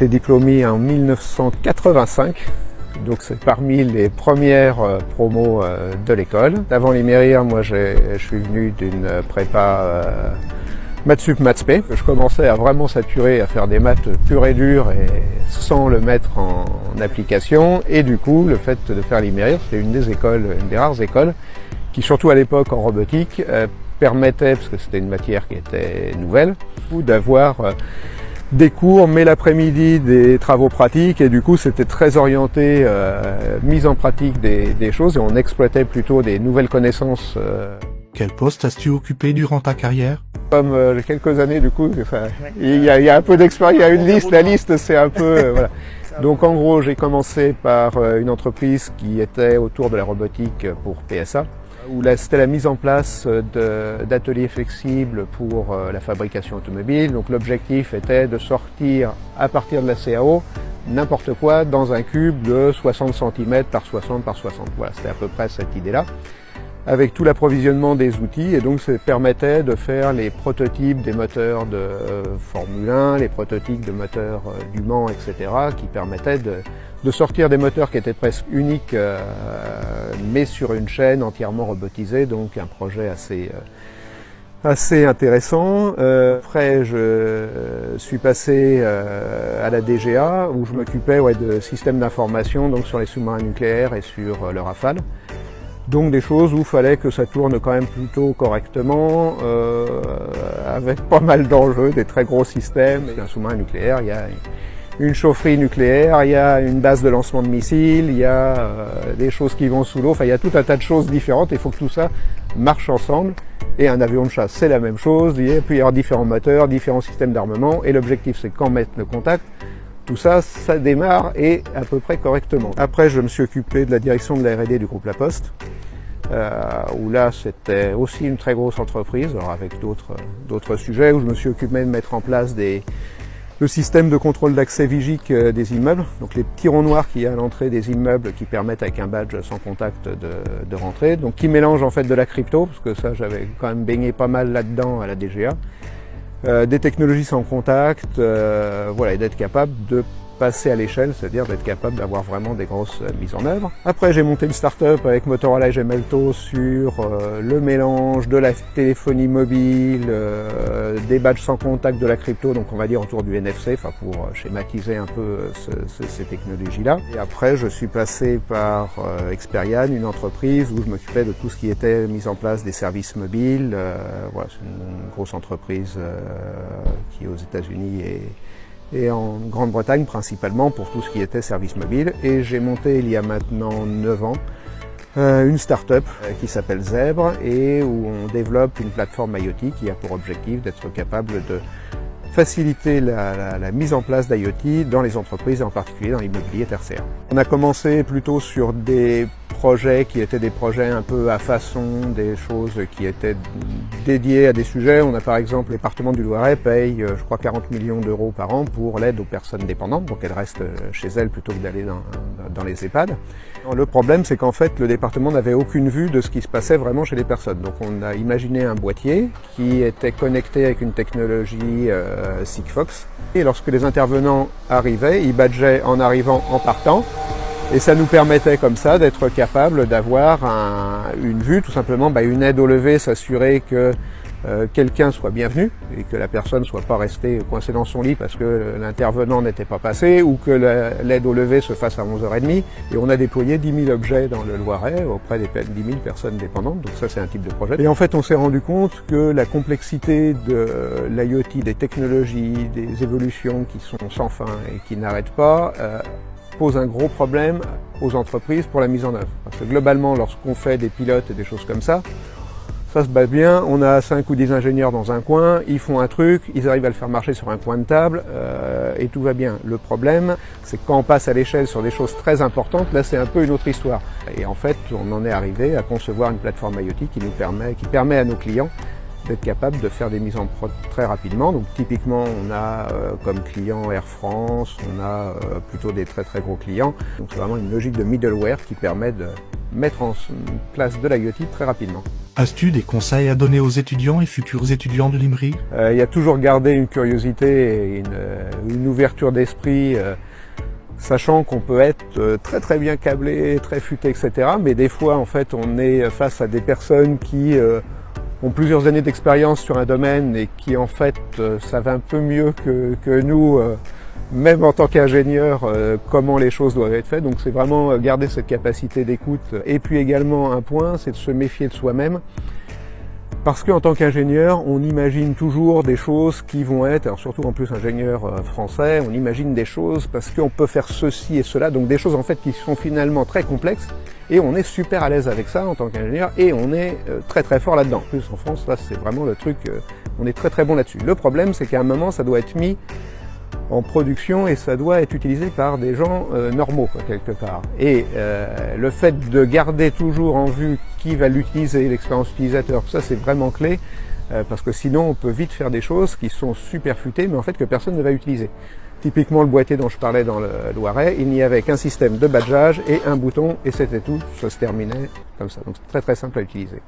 J'ai été diplômé en 1985, donc c'est parmi les premières promos de l'école. Avant l'Imerir, moi je suis venu d'une prépa maths sup, maths spé. Je commençais à vraiment saturer, à faire des maths pures et dures et sans le mettre en application. Et du coup, le fait de faire l'Imerir, c'était une des rares écoles qui, surtout à l'époque en robotique, permettait, parce que c'était une matière qui était nouvelle, d'avoir des cours, mais l'après-midi des travaux pratiques, et du coup c'était très orienté mise en pratique des choses, et on exploitait plutôt des nouvelles connaissances. Quel poste as-tu occupé durant ta carrière? Comme j'ai quelques années du coup, enfin, il y a un peu d'expérience, il y a une liste, la liste c'est un peu... voilà. Donc en gros j'ai commencé par une entreprise qui était autour de la robotique pour PSA, où c'était la mise en place d'ateliers flexibles pour la fabrication automobile. Donc l'objectif était de sortir à partir de la CAO n'importe quoi dans un cube de 60 cm par 60 par 60. Voilà, c'était à peu près cette idée-là, avec tout l'approvisionnement des outils, et donc ça permettait de faire les prototypes des moteurs de Formule 1, les prototypes de moteurs du Mans, etc., qui permettaient de sortir des moteurs qui étaient presque uniques, mais sur une chaîne entièrement robotisée, donc un projet assez intéressant. Après, je suis passé à la DGA, où je m'occupais de systèmes d'information, donc sur les sous-marins nucléaires et sur le Rafale. Donc des choses où il fallait que ça tourne quand même plutôt correctement, avec pas mal d'enjeux, des très gros systèmes. Un sous-marin nucléaire, il y a une chaufferie nucléaire, il y a une base de lancement de missiles, il y a des choses qui vont sous l'eau, enfin il y a tout un tas de choses différentes, il faut que tout ça marche ensemble. Et un avion de chasse, c'est la même chose, il peut y avoir différents moteurs, différents systèmes d'armement, et l'objectif c'est quand mettre le contact, tout ça, ça démarre et à peu près correctement. Après, je me suis occupé de la direction de la R&D du groupe La Poste, où là c'était aussi une très grosse entreprise, alors avec d'autres sujets, où je me suis occupé de mettre en place le système de contrôle d'accès Vigic des immeubles, donc les petits ronds noirs qu'il y a à l'entrée des immeubles qui permettent avec un badge sans contact de rentrer, donc qui mélange en fait de la crypto, parce que ça j'avais quand même baigné pas mal là-dedans à la DGA, des technologies sans contact, voilà, et d'être capable de passer à l'échelle, c'est-à-dire d'être capable d'avoir vraiment des grosses mises en œuvre. Après, j'ai monté une start-up avec Motorola et Gemalto sur le mélange de la téléphonie mobile, des badges sans contact, de la crypto, donc on va dire autour du NFC, enfin pour schématiser un peu ces technologies-là. Et après, je suis passé par Experian, une entreprise où je m'occupais de tout ce qui était mise en place des services mobiles. Voilà, c'est une grosse entreprise qui est aux États-Unis et en Grande-Bretagne principalement pour tout ce qui était service mobile. Et j'ai monté il y a maintenant 9 ans une start-up qui s'appelle Zèbre et où on développe une plateforme IoT qui a pour objectif d'être capable de faciliter la mise en place d'IoT dans les entreprises et en particulier dans l'immobilier tertiaire. On a commencé plutôt sur des projets qui étaient des projets un peu à façon, des choses qui étaient dédiées à des sujets. On a par exemple, le département du Loiret paye, je crois, 40 millions d'euros par an pour l'aide aux personnes dépendantes, donc elles restent chez elles plutôt que d'aller dans les EHPAD. Le problème, c'est qu'en fait, le département n'avait aucune vue de ce qui se passait vraiment chez les personnes. Donc on a imaginé un boîtier qui était connecté avec une technologie Sigfox. Et lorsque les intervenants arrivaient, ils badgeaient en arrivant, en partant. Et ça nous permettait comme ça d'être capable d'avoir une vue, tout simplement, une aide au lever, s'assurer que quelqu'un soit bienvenu et que la personne ne soit pas restée coincée dans son lit parce que l'intervenant n'était pas passé, ou que l'aide au lever se fasse à 11h30. Et on a déployé 10 000 objets dans le Loiret auprès des 10 000 personnes dépendantes, donc ça c'est un type de projet. Et en fait on s'est rendu compte que la complexité de l'IoT, des technologies, des évolutions qui sont sans fin et qui n'arrêtent pas, pose un gros problème aux entreprises pour la mise en œuvre. Parce que globalement, lorsqu'on fait des pilotes et des choses comme ça se passe bien, on a 5 ou 10 ingénieurs dans un coin, ils font un truc, ils arrivent à le faire marcher sur un coin de table, et tout va bien. Le problème, c'est que quand on passe à l'échelle sur des choses très importantes, là c'est un peu une autre histoire. Et en fait, on en est arrivé à concevoir une plateforme IoT qui permet à nos clients d'être capable de faire des mises en prod très rapidement. Donc typiquement, on a comme client Air France, on a plutôt des très très gros clients. Donc c'est vraiment une logique de middleware qui permet de mettre en place de l'IoT très rapidement. As-tu des conseils à donner aux étudiants et futurs étudiants de l'IMRI? Il y a toujours garder une curiosité et une ouverture d'esprit, sachant qu'on peut être très très bien câblé, très futé, etc. Mais des fois, en fait, on est face à des personnes qui ont plusieurs années d'expérience sur un domaine et qui, en fait, savent un peu mieux que nous, même en tant qu'ingénieur, comment les choses doivent être faites. Donc c'est vraiment garder cette capacité d'écoute. Et puis également un point, c'est de se méfier de soi-même. Parce qu'en tant qu'ingénieur, on imagine toujours des choses qui vont être, alors surtout en plus ingénieur français, on imagine des choses parce qu'on peut faire ceci et cela, donc des choses en fait qui sont finalement très complexes, et on est super à l'aise avec ça en tant qu'ingénieur, et on est très très fort là-dedans. En plus en France, là c'est vraiment le truc, on est très très bon là-dessus. Le problème c'est qu'à un moment ça doit être mis en production et ça doit être utilisé par des gens normaux quoi, quelque part. Et le fait de garder toujours en vue qui va l'utiliser, l'expérience utilisateur, ça c'est vraiment clé parce que sinon on peut vite faire des choses qui sont super futées mais en fait que personne ne va utiliser. Typiquement le boîtier dont je parlais dans le Loiret, il n'y avait qu'un système de badgeage et un bouton et c'était tout, ça se terminait comme ça. Donc c'est très très simple à utiliser.